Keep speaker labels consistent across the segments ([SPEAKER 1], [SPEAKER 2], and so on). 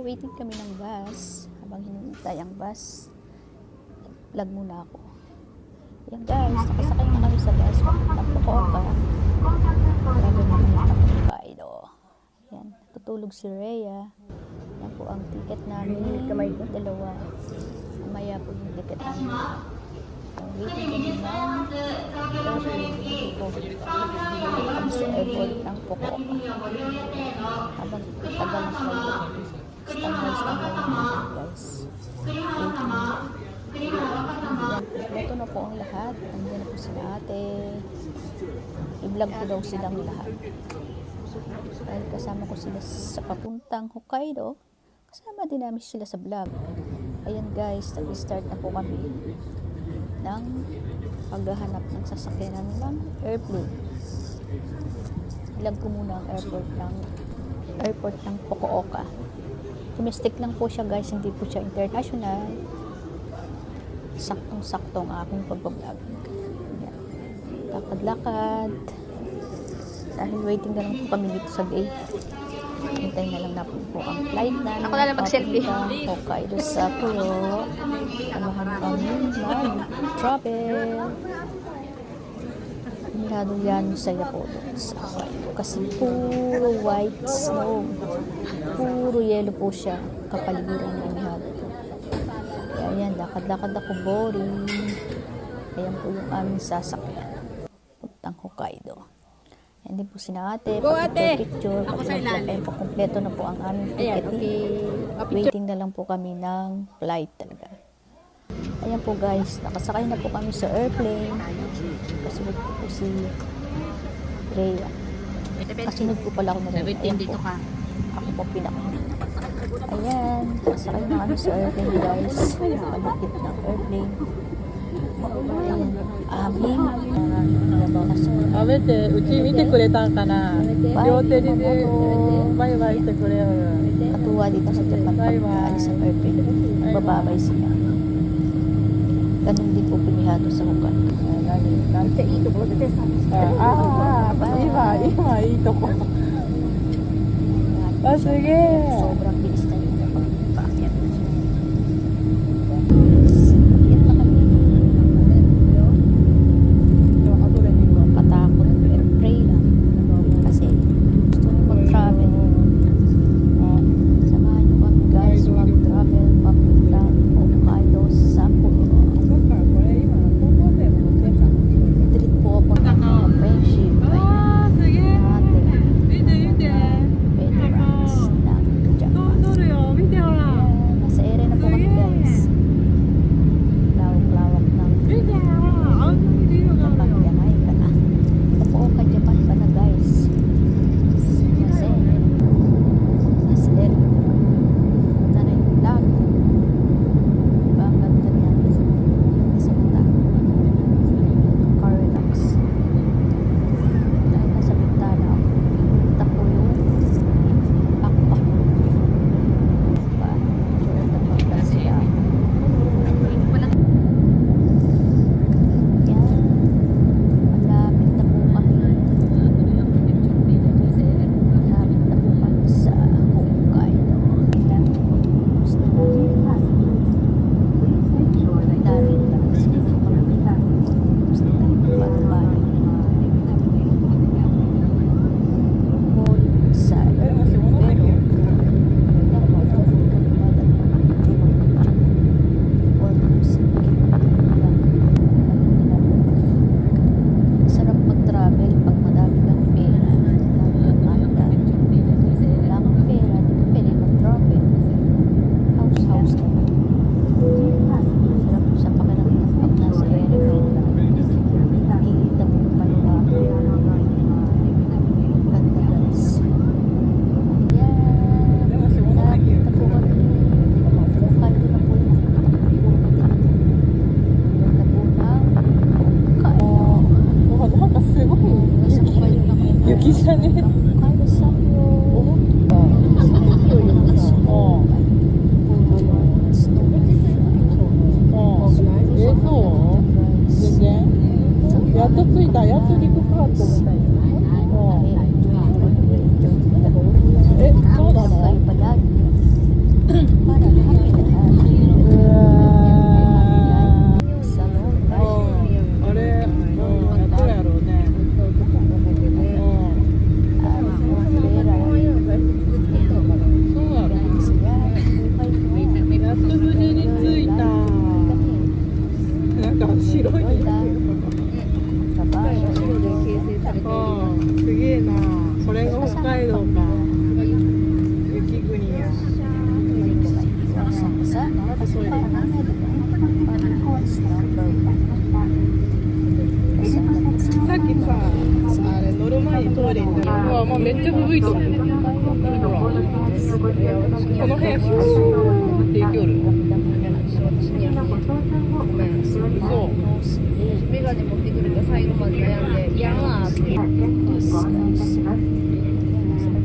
[SPEAKER 1] waiting kami ng bus. Habang hinihintay ang bus, vlog muna ako. Yan guys, nakasakay na kami sa bus. Papuntang Fukuoka. Grabe makikita ko yung Hokkaido. Yan, tutulog si Rhea. Yan po ang ticket namin. Dalawa. Mamaya po yung ticket namin. Waiting kami ng kami sa airport ng Fukuoka. Habang tagal na flight. Standby naman guys. Ito na po ang lahat. Nandiyan na po sila ate. I-vlog ko daw silang lahat. Dahil kasama ko sila sa papuntang Hokkaido, kasama din namin sila sa vlog. Ayan guys, nag-start na po kami ng paghahanap ng sasakyan ng airplane. Vlog ko muna ang airport ng Fukuoka. Domestic lang po siya guys, hindi po siya international. Saktong-saktong aking pagbablog. Lakad-lakad. Dahil waiting na lang po kami dito sa gate. Hintay na lang na po ang flight na.
[SPEAKER 2] Ako na lang mag-selfie.
[SPEAKER 1] Hokkaido sa Puro. Amahan kami mag-travel. Mirado yan saya po doon sa Hokkaido. Kasi puro white snow. Puro yelo po siya. Kapaligiran ng Mirado. Kaya yan, lakad-lakad ako, boring. Ayan po yung aming sasakyan. Puntang Hokkaido. Yan din po sina ate. Picture.
[SPEAKER 2] Ako sa ilalim.
[SPEAKER 1] Ayan po, kompleto na po ang aming ticket. Waiting na lang po kami ng flight talaga. Ayan po guys, nakasakay na po kami sa airplane. Kasunod po po si Rhea. Kasunod po pala ako na Rhea. Ayan po. Ako po pinakita. Ayan, nakasakay na kami sa airplane guys. Nakalapit ng airplane. Ayan, aming
[SPEAKER 3] 食べて、うち見てくれたんかな。両手でバイバイしてくれる。
[SPEAKER 1] katuwa dito sa Japan pag naalis ang airplane. Bababay sila. Ganun din po pinihado sa Hokkaido.
[SPEAKER 3] 今いいとこ。あ、すげえ。
[SPEAKER 1] Sobrang bilis na yun kapag paakyat. Akyat na kami. Katakot pero pray lang. Kasi gusto nyo mag-travel. Samahan nyo kami guys mag-travel papuntang Hokkaido sa Puro. Treat po ako ng mga friendship. Ayan. Ate. Veterans ng Japan.
[SPEAKER 3] いと思う。この辺、提供る。そう。
[SPEAKER 2] メガネ持ってくるか最後まで悩んで、いやんわーって言って。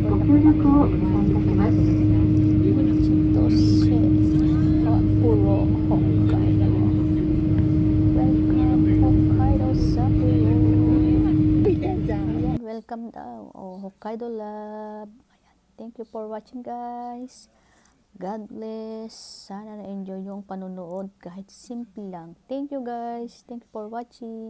[SPEAKER 1] ご協力をお願いいたします。Welcome daw. Oh, Hokkaido Love. Ayan. Thank you for watching, guys. God bless. Sana na-enjoy yung panunood kahit simple lang. Thank you, guys. Thank you for watching.